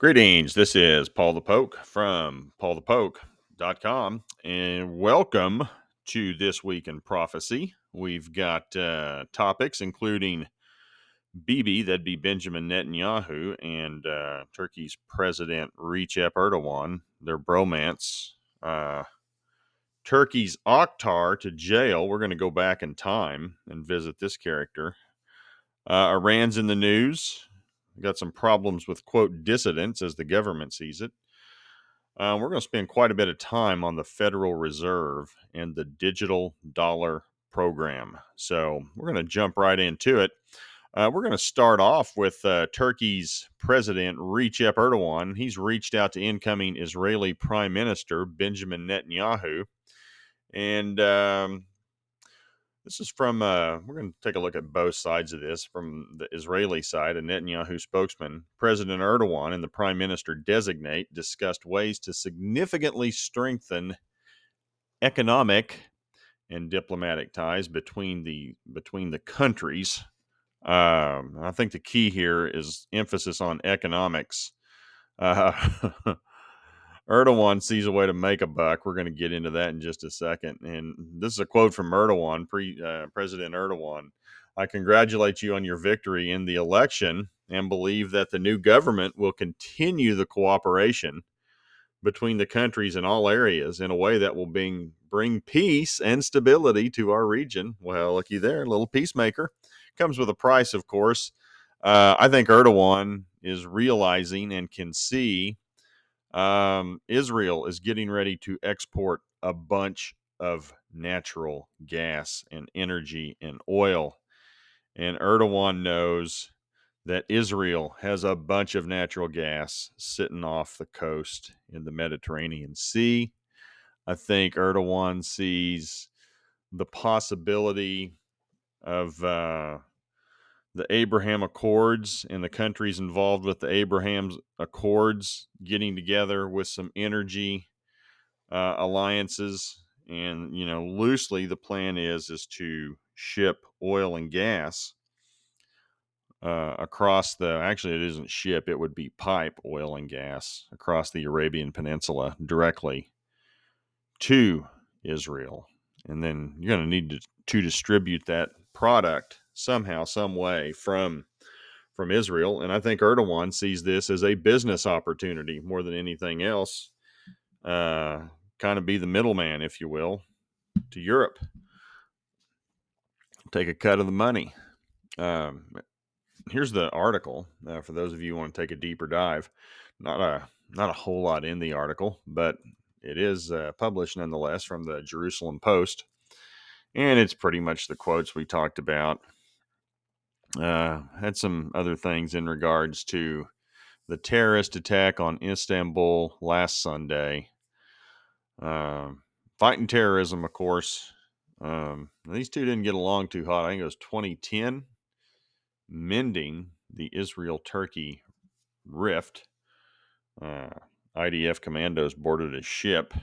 Greetings. This is Paul the Poke from paulthepoke.com, and welcome to This Week in Prophecy. We've got topics including Bibi, that'd be Benjamin Netanyahu, and Turkey's President Recep Erdogan, their bromance. Turkey's Oktar to jail. We're going to go back in time and visit this character. Iran's in the news. Got some problems with, quote, dissidents as the government sees it. We're going to spend quite a bit of time on the Federal Reserve and the digital dollar program. So we're going to jump right into it. We're going to start off with Turkey's President Recep Erdogan. He's reached out to incoming Israeli Prime Minister Benjamin Netanyahu. And this is from, we're going to take a look at both sides of this. From the Israeli side, a Netanyahu spokesman, President Erdogan and the Prime Minister-designate discussed ways to significantly strengthen economic and diplomatic ties between the countries. I think the key here is emphasis on economics. Erdogan sees a way to make a buck. We're going to get into that in just a second. And this is a quote from Erdogan, President Erdogan. I congratulate you on your victory in the election and believe that the new government will continue the cooperation between the countries in all areas in a way that will bring peace and stability to our region. Well, looky there, a little peacemaker. Comes with a price, of course. I think Erdogan is realizing and can see Israel is getting ready to export a bunch of natural gas and energy and oil. And Erdogan knows that Israel has a bunch of natural gas sitting off the coast in the Mediterranean Sea. I think Erdogan sees the possibility of the Abraham Accords and the countries involved with the Abraham Accords getting together with some energy alliances. And, loosely the plan is to ship oil and gas across actually it isn't ship, it would be pipe oil and gas across the Arabian Peninsula directly to Israel. And then you're going to need to distribute that product somehow, some way from Israel. And I think Erdogan sees this as a business opportunity more than anything else. Kind of be the middleman, if you will, to Europe. Take a cut of the money. Here's the article for those of you who want to take a deeper dive. Not a whole lot in the article, but it is published nonetheless from the Jerusalem Post. And it's pretty much the quotes we talked about. Had some other things in regards to the terrorist attack on Istanbul last Sunday. Fighting terrorism, of course. These two didn't get along too hot. I think it was 2010. Mending the Israel-Turkey rift. IDF commandos boarded a ship.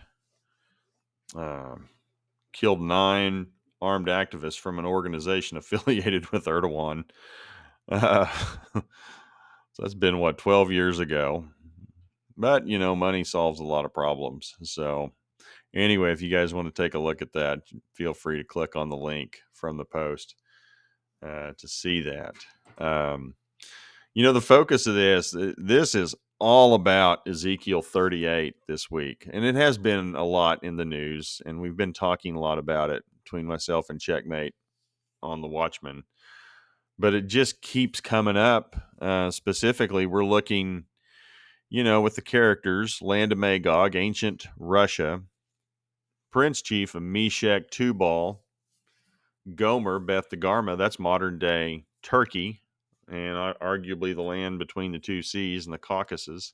Killed 9 armed activists from an organization affiliated with Erdogan. So that's been 12 years ago. But money solves a lot of problems. So anyway, if you guys want to take a look at that, feel free to click on the link from the post to see that. The focus of this is all about Ezekiel 38 this week. And it has been a lot in the news, and we've been talking a lot about it between myself and Checkmate on the Watchman. But it just keeps coming up. Specifically, we're looking, with the characters, Land of Magog, ancient Russia, Prince Chief of Meshech, Tubal, Gomer, Beth Dagarma, that's modern day Turkey, and arguably the land between the two seas and the Caucasus.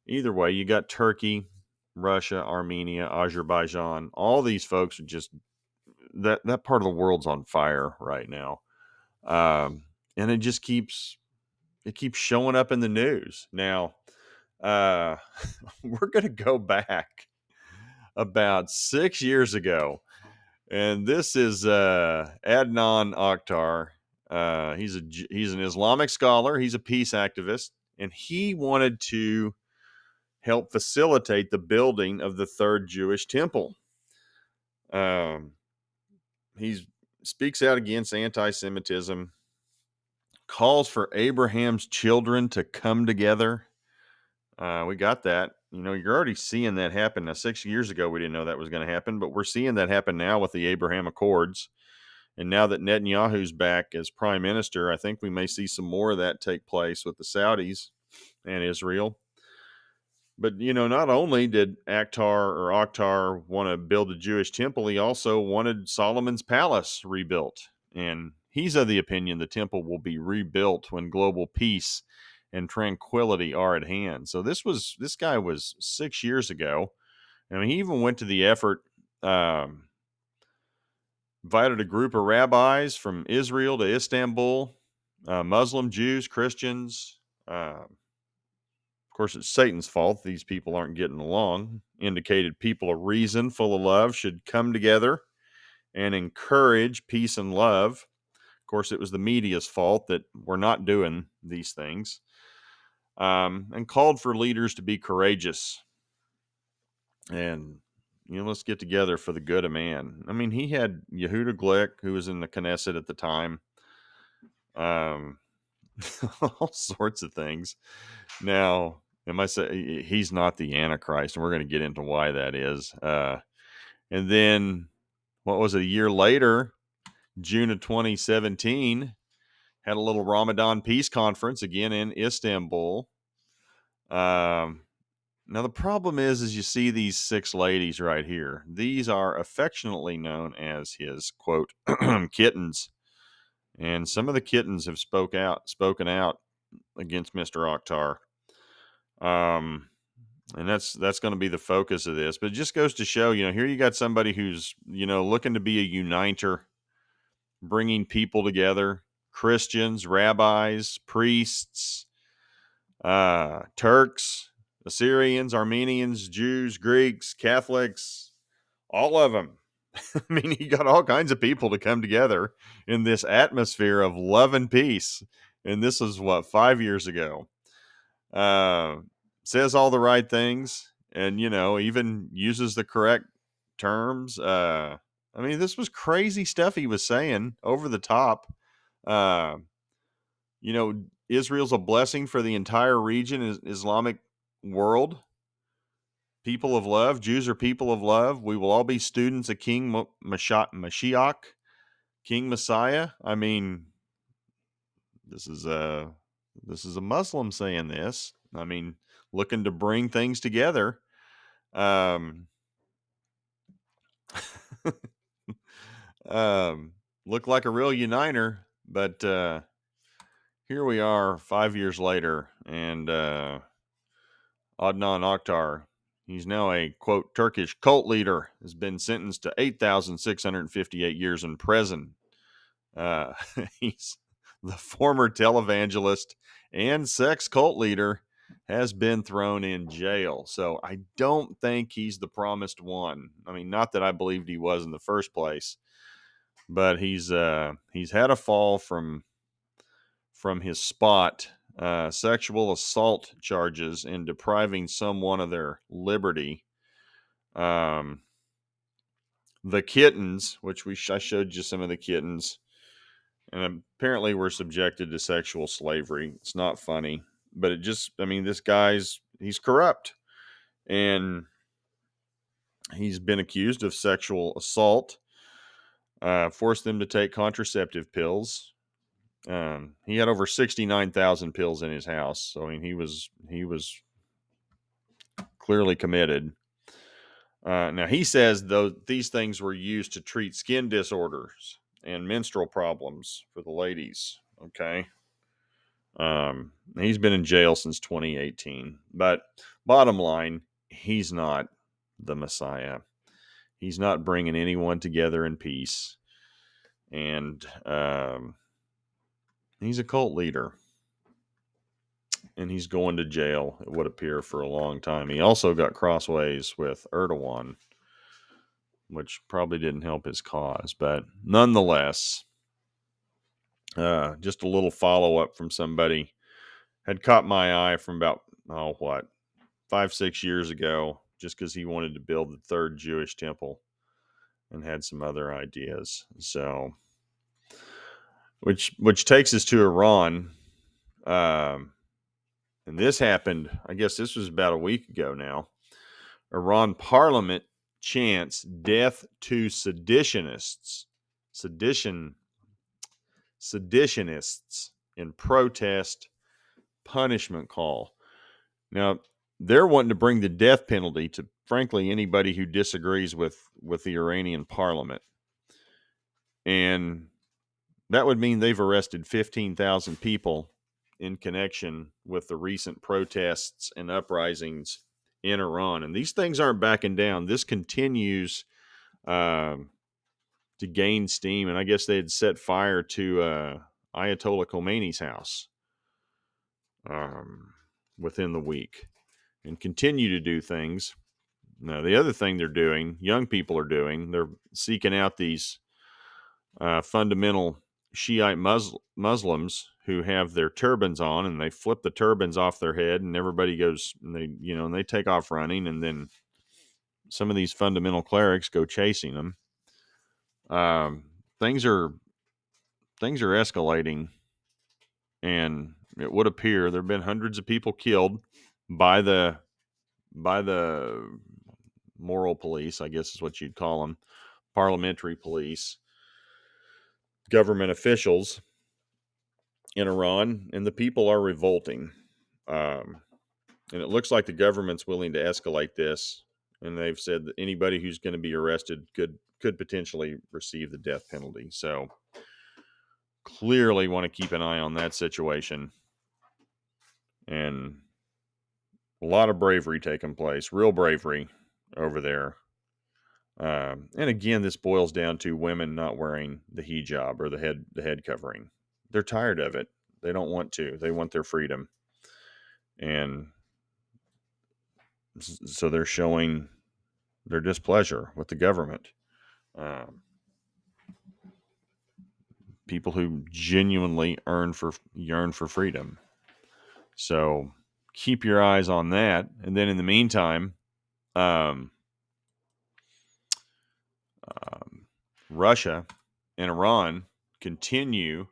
Either way, you got Turkey, Russia, Armenia, Azerbaijan. All these folks are just that part of the world's on fire right now, and it just keeps showing up in the news. Now, we're going to go back about 6 years ago, and this is Adnan Oktar. He's an Islamic scholar. He's a peace activist, and he wanted to help facilitate the building of the third Jewish temple. He speaks out against anti-Semitism, calls for Abraham's children to come together. We got that. You're already seeing that happen. Now, 6 years ago, we didn't know that was going to happen, but we're seeing that happen now with the Abraham Accords. And now that Netanyahu's back as prime minister, I think we may see some more of that take place with the Saudis and Israel. But, not only did Oktar want to build a Jewish temple, he also wanted Solomon's palace rebuilt. And he's of the opinion the temple will be rebuilt when global peace and tranquility are at hand. So this guy was 6 years ago. I mean, he even went to the effort, invited a group of rabbis from Israel to Istanbul, Muslim, Jews, Christians. Of course, it's Satan's fault these people aren't getting along. Indicated people of reason, full of love, should come together and encourage peace and love. Of course, it was the media's fault that we're not doing these things. And called for leaders to be courageous. And, let's get together for the good of man. I mean, he had Yehuda Glick, who was in the Knesset at the time. All sorts of things. Now, am I saying he's not the Antichrist? And we're going to get into why that is. And then, what was it, a year later, June of 2017, had a little Ramadan peace conference again in Istanbul. Now, the problem is you see these 6 ladies right here. These are affectionately known as his, quote, kittens. And some of the kittens have spoken out against Mr. Oktar. And that's going to be the focus of this. But it just goes to show, here you got somebody who's, looking to be a uniter, bringing people together, Christians, rabbis, priests, Turks, Assyrians, Armenians, Jews, Greeks, Catholics, all of them. I mean, you got all kinds of people to come together in this atmosphere of love and peace. And this is 5 years ago. Says all the right things and, even uses the correct terms. I mean, this was crazy stuff he was saying, over the top. Israel's a blessing for the entire region, Islamic world. People of love. Jews are people of love. We will all be students of King Mashiach, King Messiah. I mean, this is a Muslim saying this. I mean, looking to bring things together. Look like a real uniter, but here we are 5 years later, and Adnan Oktar, he's now a, quote, Turkish cult leader, has been sentenced to 8,658 years in prison. He's the former televangelist and sex cult leader, has been thrown in jail. So I don't think he's the promised one. I mean, not that I believed he was in the first place, but he's had a fall from his spot, sexual assault charges and depriving someone of their liberty. The kittens, which I showed you some of the kittens, and apparently were subjected to sexual slavery. It's not funny, but this he's corrupt, and he's been accused of sexual assault, forced them to take contraceptive pills. He had over 69,000 pills in his house. So, I mean, he was clearly committed. Now, he says, though, these things were used to treat skin disorders and menstrual problems for the ladies. Okay. He's been in jail since 2018. But bottom line, he's not the Messiah. He's not bringing anyone together in peace. And he's a cult leader. And he's going to jail, it would appear, for a long time. He also got crossways with Erdogan, which probably didn't help his cause. But nonetheless, just a little follow-up from somebody. had caught my eye from about, 5-6 years ago, just because he wanted to build the third Jewish temple and had some other ideas. So, which takes us to Iran. And this happened, I guess this was about a week ago now. Iran parliament chants death to seditionists in protest punishment call. Now, they're wanting to bring the death penalty to, frankly, anybody who disagrees with the Iranian parliament. And that would mean they've arrested 15,000 people in connection with the recent protests and uprisings in Iran. And these things aren't backing down. This continues to gain steam. And I guess they had set fire to Ayatollah Khomeini's house within the week and continue to do things. Now, the other thing they're doing, young people are doing, they're seeking out these fundamental Shiite Muslims who have their turbans on, and they flip the turbans off their head, and everybody goes, and they take off running, and then some of these fundamental clerics go chasing them. Things are escalating, and it would appear there have been hundreds of people killed by the moral police, I guess is what you'd call them, parliamentary police, government officials in Iran, and the people are revolting. And it looks like the government's willing to escalate this, and they've said that anybody who's going to be arrested could potentially receive the death penalty. So clearly want to keep an eye on that situation. And a lot of bravery taking place, real bravery over there. And again, this boils down to women not wearing the hijab or the head covering. They're tired of it. They don't want to. They want their freedom. And so they're showing their displeasure with the government. People who genuinely yearn for freedom. So keep your eyes on that. And then in the meantime, Russia and Iran continue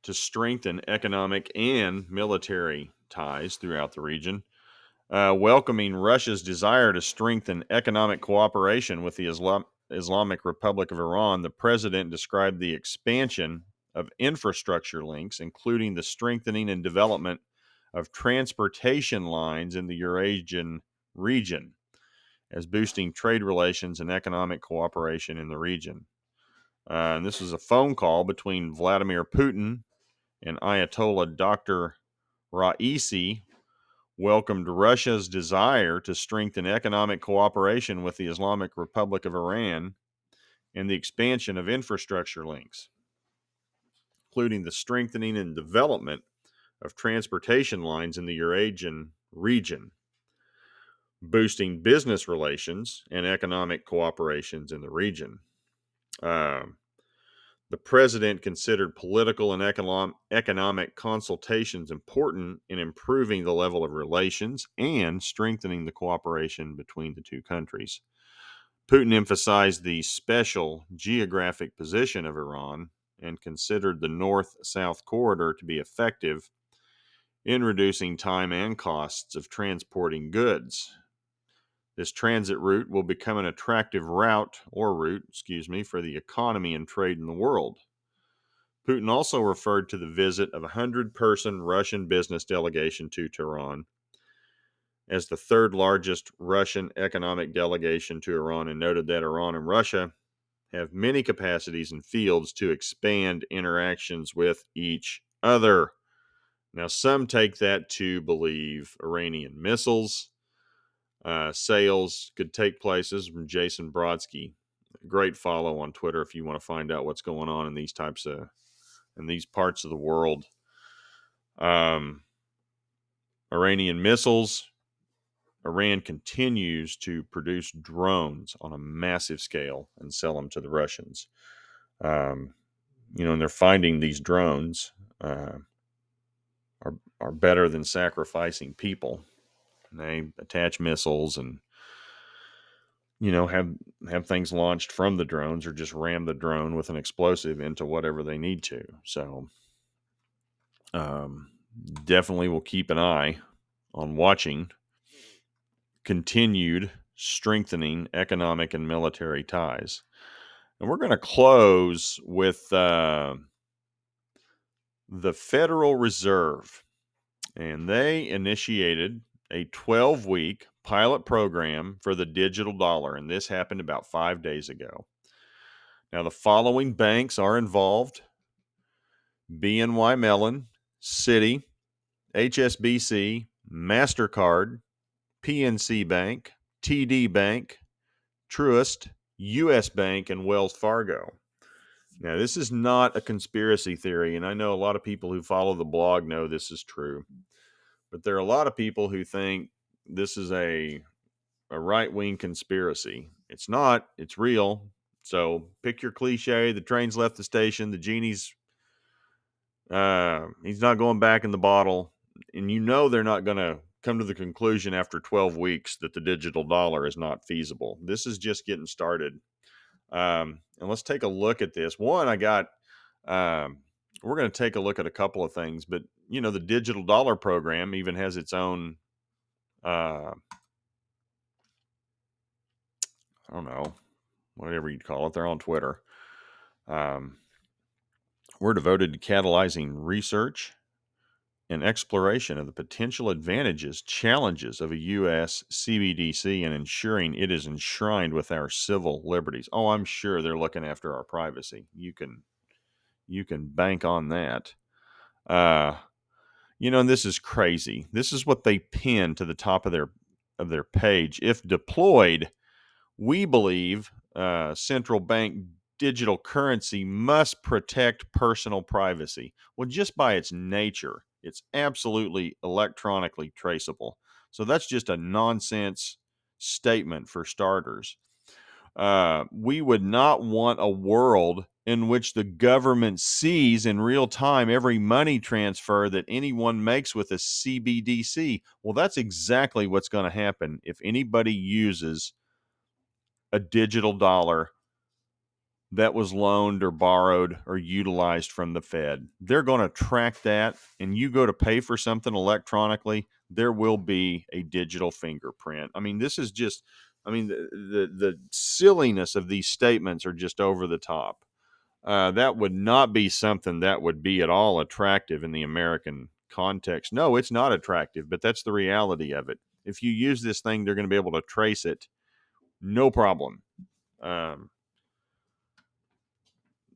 to strengthen economic and military ties throughout the region, welcoming Russia's desire to strengthen economic cooperation with the Islamic Republic of Iran. The president described the expansion of infrastructure links, including the strengthening and development of transportation lines in the Eurasian region, as boosting trade relations and economic cooperation in the region. And this was a phone call between Vladimir Putin and Ayatollah Dr. Raisi, welcomed Russia's desire to strengthen economic cooperation with the Islamic Republic of Iran and the expansion of infrastructure links, including the strengthening and development of transportation lines in the Eurasian region, boosting business relations and economic cooperations in the region. The president considered political and economic consultations important in improving the level of relations and strengthening the cooperation between the two countries. Putin emphasized the special geographic position of Iran and considered the north-south corridor to be effective in reducing time and costs of transporting goods. This transit route will become an attractive route for the economy and trade in the world. Putin also referred to the visit of a 100-person Russian business delegation to Tehran as the third largest Russian economic delegation to Iran, and noted that Iran and Russia have many capacities and fields to expand interactions with each other. Now, some take that to believe Iranian missiles sales could take places. From Jason Brodsky, great follow on Twitter if you want to find out what's going on in these parts of the world. Iranian missiles. Iran continues to produce drones on a massive scale and sell them to the Russians. And they're finding these drones are better than sacrificing people. And they attach missiles and have things launched from the drones, or just ram the drone with an explosive into whatever they need to. So definitely will keep an eye on watching continued strengthening economic and military ties. And we're going to close with the Federal Reserve. And they initiated a 12-week pilot program for the digital dollar. And this happened about 5 days ago. Now, the following banks are involved: BNY Mellon, Citi, HSBC, Mastercard, PNC Bank, TD Bank, Truist, US Bank, and Wells Fargo. Now, this is not a conspiracy theory, and I know a lot of people who follow the blog know this is true. But there are a lot of people who think this is a right-wing conspiracy. It's not. It's real. So pick your cliche. The train's left the station. The genie's he's not going back in the bottle. And they're not going to come to the conclusion after 12 weeks that the digital dollar is not feasible. This is just getting started. And let's take a look at this. One, we're going to take a look at a couple of things, but the digital dollar program even has its own, I don't know, whatever you'd call it. They're on Twitter. We're devoted to catalyzing research and exploration of the potential advantages, challenges of a U.S. CBDC, and ensuring it is enshrined with our civil liberties. Oh, I'm sure they're looking after our privacy. You can bank on that. And this is crazy. This is what they pin to the top of their page. If deployed, we believe central bank digital currency must protect personal privacy. Well, just by its nature, it's absolutely electronically traceable. So that's just a nonsense statement for starters. We would not want a world in which the government sees in real time every money transfer that anyone makes with a CBDC. Well, that's exactly what's going to happen if anybody uses a digital dollar that was loaned or borrowed or utilized from the Fed. They're going to track that, and you go to pay for something electronically, there will be a digital fingerprint. I mean, this is just, the silliness of these statements are just over the top. That would not be something that would be at all attractive in the American context. No, it's not attractive, but that's the reality of it. If you use this thing, they're going to be able to trace it. No problem.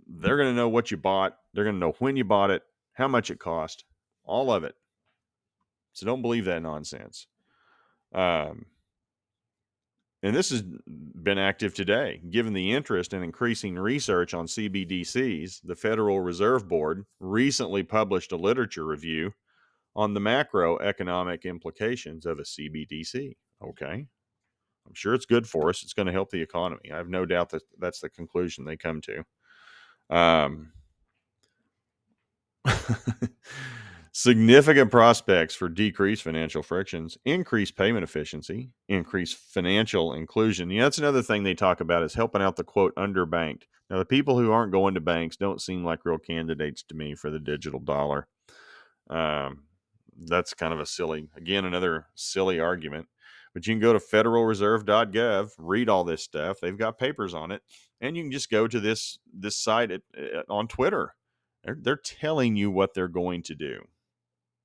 They're going to know what you bought. They're going to know when you bought it, how much it cost, all of it. So don't believe that nonsense. And this has been active today. Given the interest in increasing research on CBDCs, the Federal Reserve Board recently published a literature review on the macroeconomic implications of a CBDC. Okay. I'm sure it's good for us. It's going to help the economy. I have no doubt that that's the conclusion they come to. Significant prospects for decreased financial frictions, increased payment efficiency, increased financial inclusion. That's another thing they talk about, is helping out the, quote, underbanked. Now, the people who aren't going to banks don't seem like real candidates to me for the digital dollar. That's kind of another silly argument. But you can go to federalreserve.gov, read all this stuff. They've got papers on it. And you can just go to this site on Twitter. They're telling you what they're going to do.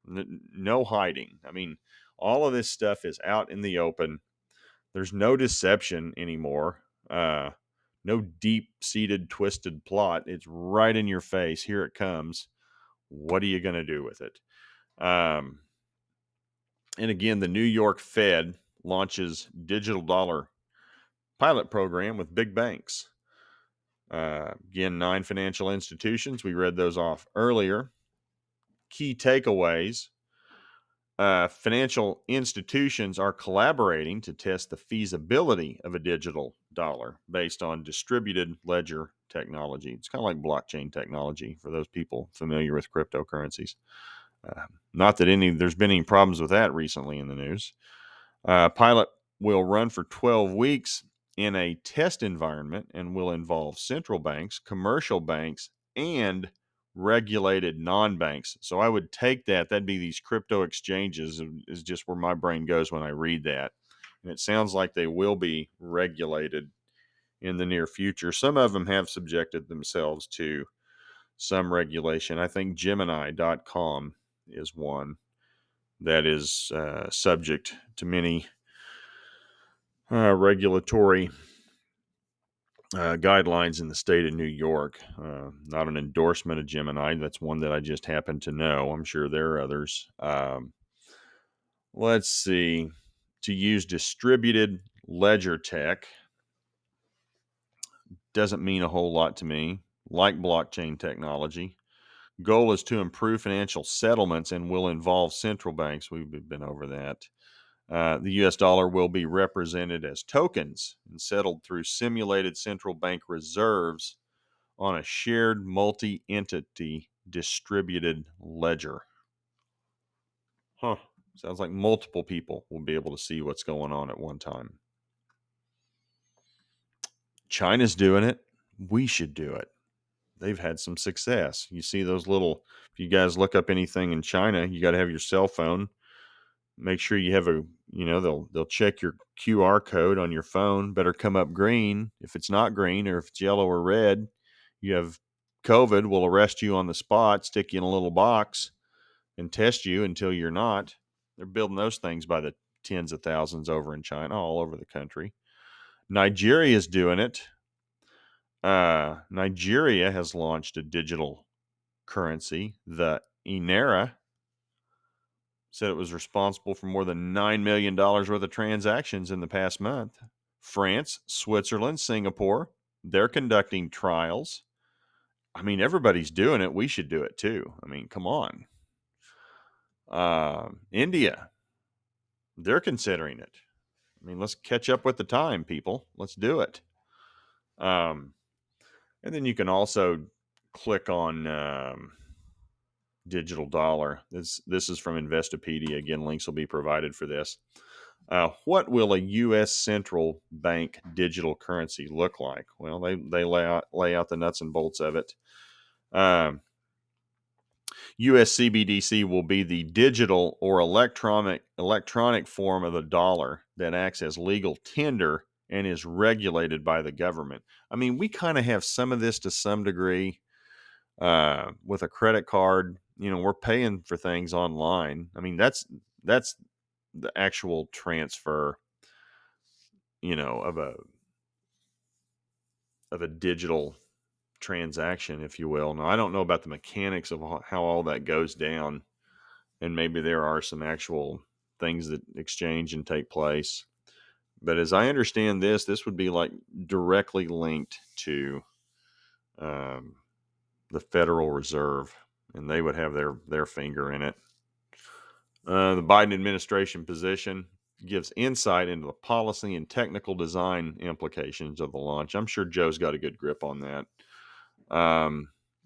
No hiding. I mean, all of this stuff is out in the open. There's no deception anymore. No deep-seated, twisted plot. It's right in your face. Here it comes. What are you going to do with it? And again, the New York Fed launches digital dollar pilot program with big banks. Again, 9 financial institutions. We read those off earlier. Key takeaways. Financial institutions are collaborating to test the feasibility of a digital dollar based on distributed ledger technology. It's kind of like blockchain technology for those people familiar with cryptocurrencies. Not that there's been any problems with that recently in the news. Pilot will run for 12 weeks in a test environment and will involve central banks, commercial banks, and regulated non-banks. So I would take that. That'd be these crypto exchanges is just where my brain goes when I read that. And it sounds like they will be regulated in the near future. Some of them have subjected themselves to some regulation. I think Gemini.com is one that is subject to many regulatory guidelines in the state of New York. Not an endorsement of Gemini. That's one that I just happen to know. I'm sure there are others. Let's see. To use distributed ledger tech doesn't mean a whole lot to me, like blockchain technology. Goal is to improve financial settlements and will involve central banks. We've been over that. The US dollar will be represented as tokens and settled through simulated central bank reserves on a shared multi entity distributed ledger. Huh. Sounds like multiple people will be able to see what's going on at one time. China's doing it. We should do it. They've had some success. You see those little, if you guys look up anything in China, you got to have your cell phone. Make sure you have they'll check your QR code on your phone. Better come up green. If it's not green or if it's yellow or red, you have COVID, will arrest you on the spot, stick you in a little box, and test you until you're not. They're building those things by the tens of thousands over in China, all over the country. Nigeria is doing it. Nigeria has launched a digital currency, the Inera. Said it was responsible for more than $9 million worth of transactions in the past month. France, Switzerland, Singapore, they're conducting trials. I mean, everybody's doing it. We should do it too. I mean, come on. India, they're considering it. I mean, let's catch up with the time, people. Let's do it. And then you can also click on digital dollar. This is from Investopedia. Again, links will be provided for this. What will a U.S. central bank digital currency look like? Well, they lay out the nuts and bolts of it. U.S. CBDC will be the digital or electronic form of the dollar that acts as legal tender and is regulated by the government. I mean, we kind of have some of this to some degree with a credit card. We're paying for things online. I mean, that's the actual transfer, of a digital transaction, if you will. Now, I don't know about the mechanics of how all that goes down, and maybe there are some actual things that exchange and take place. But as I understand this would be like directly linked to the Federal Reserve, and they would have their finger in it. The Biden administration position gives insight into the policy and technical design implications of the launch. I'm sure Joe's got a good grip on that.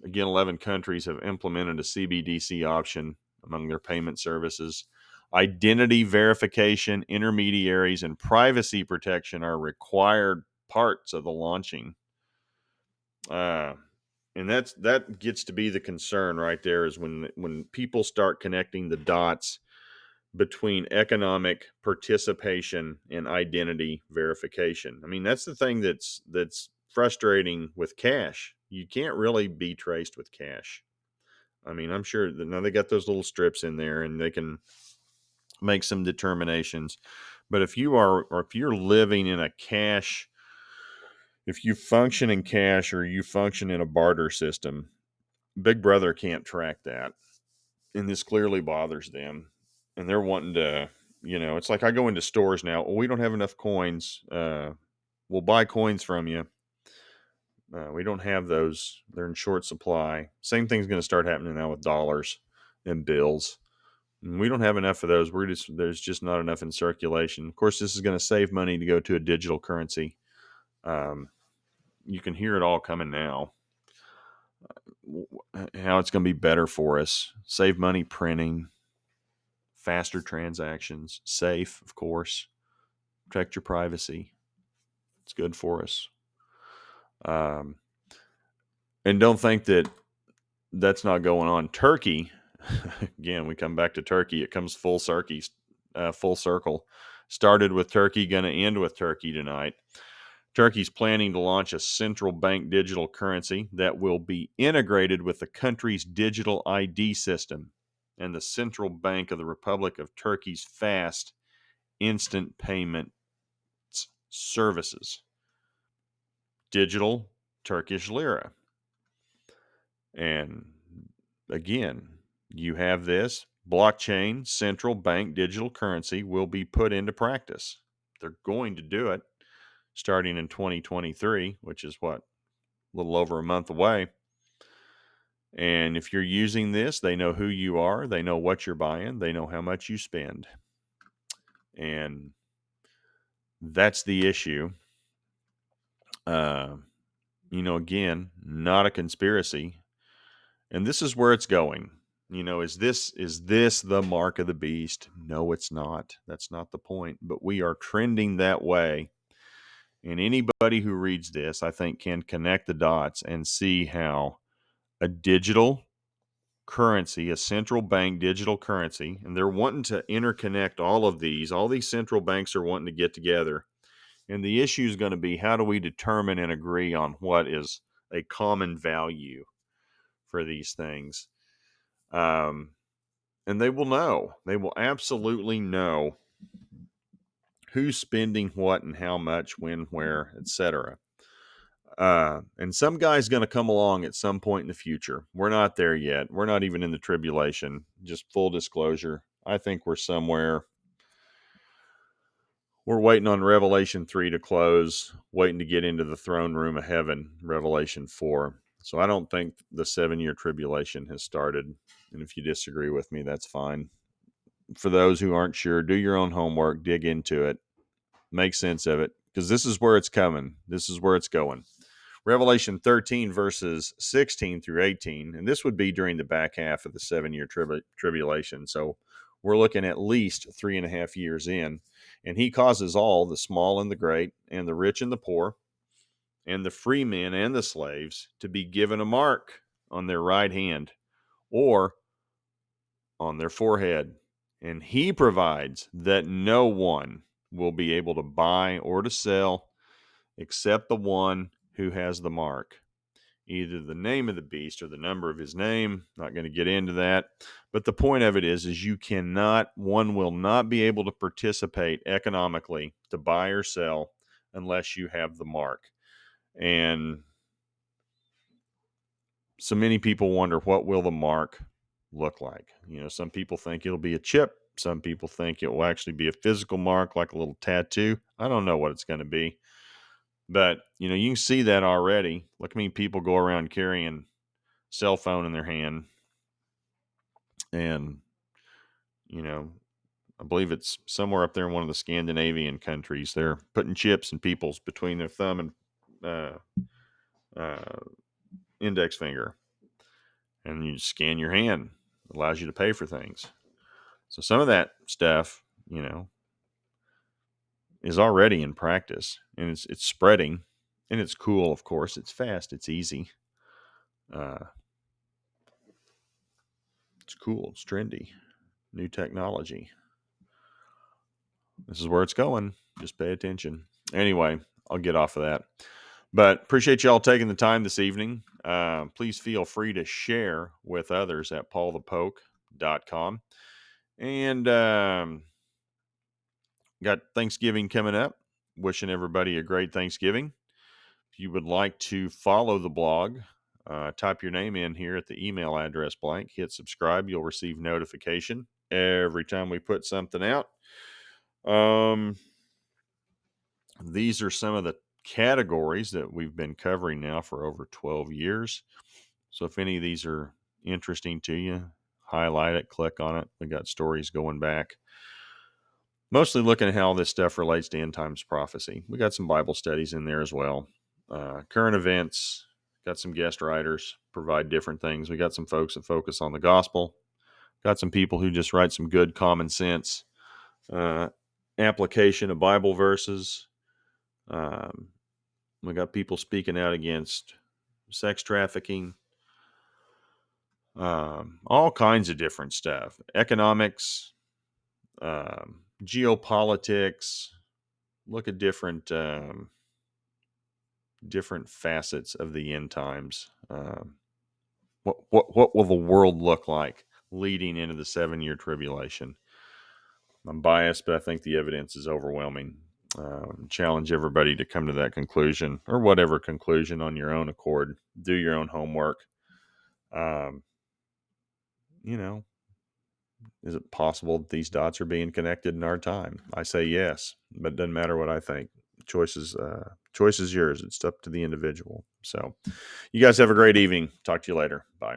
Again, 11 countries have implemented a CBDC option among their payment services. Identity verification, intermediaries, and privacy protection are required parts of the launching. And that gets to be the concern right there, is when people start connecting the dots between economic participation and identity verification. I mean, that's the thing that's frustrating with cash. You can't really be traced with cash. I mean, I'm sure that now they got those little strips in there and they can make some determinations. But if you're living in a cash, if you function in cash or you function in a barter system, Big Brother can't track that. And this clearly bothers them. And they're wanting to, it's like I go into stores now. Well, we don't have enough coins. We'll buy coins from you. We don't have those. They're in short supply. Same thing's going to start happening now with dollars and bills. And we don't have enough of those. There's just not enough in circulation. Of course, this is going to save money to go to a digital currency. You can hear it all coming now. how it's going to be better for us. Save money printing, faster transactions, safe, of course, protect your privacy. It's good for us. Um, and don't think that that's not going on. Turkey, again, we come back to Turkey. It comes full circle. Started with Turkey, going to end with Turkey tonight. Turkey's planning to launch a central bank digital currency that will be integrated with the country's digital ID system and the Central Bank of the Republic of Turkey's fast instant payment services. Digital Turkish lira. And again, you have this blockchain central bank digital currency will be put into practice. They're going to do it starting in 2023, which is what, a little over a month away. And if you're using this, they know who you are, they know what you're buying, they know how much you spend. And that's the issue. Again, not a conspiracy. And this is where it's going. Is this the mark of the beast? No, it's not. That's not the point. But we are trending that way. And anybody who reads this, I think, can connect the dots and see how a digital currency, a central bank digital currency, and they're wanting to interconnect all these central banks are wanting to get together. And the issue is going to be, how do we determine and agree on what is a common value for these things? And they will know. They will absolutely know who's spending what and how much, when, where, etc. And some guy's going to come along at some point in the future. We're not there yet. We're not even in the tribulation. Just full disclosure. I think we're somewhere. We're waiting on Revelation 3 to close, waiting to get into the throne room of heaven, Revelation 4. So I don't think the 7-year tribulation has started. And if you disagree with me, that's fine. For those who aren't sure, do your own homework, dig into it, make sense of it, because this is where it's coming. This is where it's going. Revelation 13, verses 16 through 18, and this would be during the back half of the 7-year tribulation. So we're looking at least 3.5 years in, and he causes all, the small and the great, and the rich and the poor, and the free men and the slaves, to be given a mark on their right hand or on their forehead. And he provides that no one will be able to buy or to sell except the one who has the mark, either the name of the beast or the number of his name. Not going to get into that. But the point of it is one will not be able to participate economically to buy or sell unless you have the mark. And so many people wonder, what will the mark look like? Some people think it'll be a chip. Some people think it will actually be a physical mark, like a little tattoo. I don't know what it's going to be. But, you can see that already. Look, I mean, people go around carrying cell phone in their hand. And, I believe it's somewhere up there in one of the Scandinavian countries. They're putting chips in people's between their thumb and index finger. And you scan your hand. It allows you to pay for things. So some of that stuff, is already in practice, and it's spreading, and it's cool. Of course, it's fast, it's easy. It's cool. It's trendy. New technology. This is where it's going. Just pay attention. Anyway, I'll get off of that. But appreciate y'all taking the time this evening. Please feel free to share with others at paulthepoke.com. And got Thanksgiving coming up. Wishing everybody a great Thanksgiving. If you would like to follow the blog, type your name in here at the email address blank. Hit subscribe. You'll receive notification every time we put something out. These are some of the categories that we've been covering now for over 12 years. So if any of these are interesting to you, highlight it, click on it. We got stories going back. Mostly looking at how this stuff relates to end times prophecy. We got some Bible studies in there as well. Current events, Got some guest writers provide different things. We got some folks that focus on the gospel. Got some people who just write some good common sense application of Bible verses. We got people speaking out against sex trafficking, all kinds of different stuff, economics, geopolitics. Look at different facets of the end times. What will the world look like leading into the 7-year tribulation? I'm biased, but I think the evidence is overwhelming. Challenge everybody to come to that conclusion, or whatever conclusion, on your own accord. Do your own homework. Is it possible that these dots are being connected in our time? I say yes, but it doesn't matter what I think. Choice is yours. It's up to the individual. So you guys have a great evening. Talk to you later. Bye.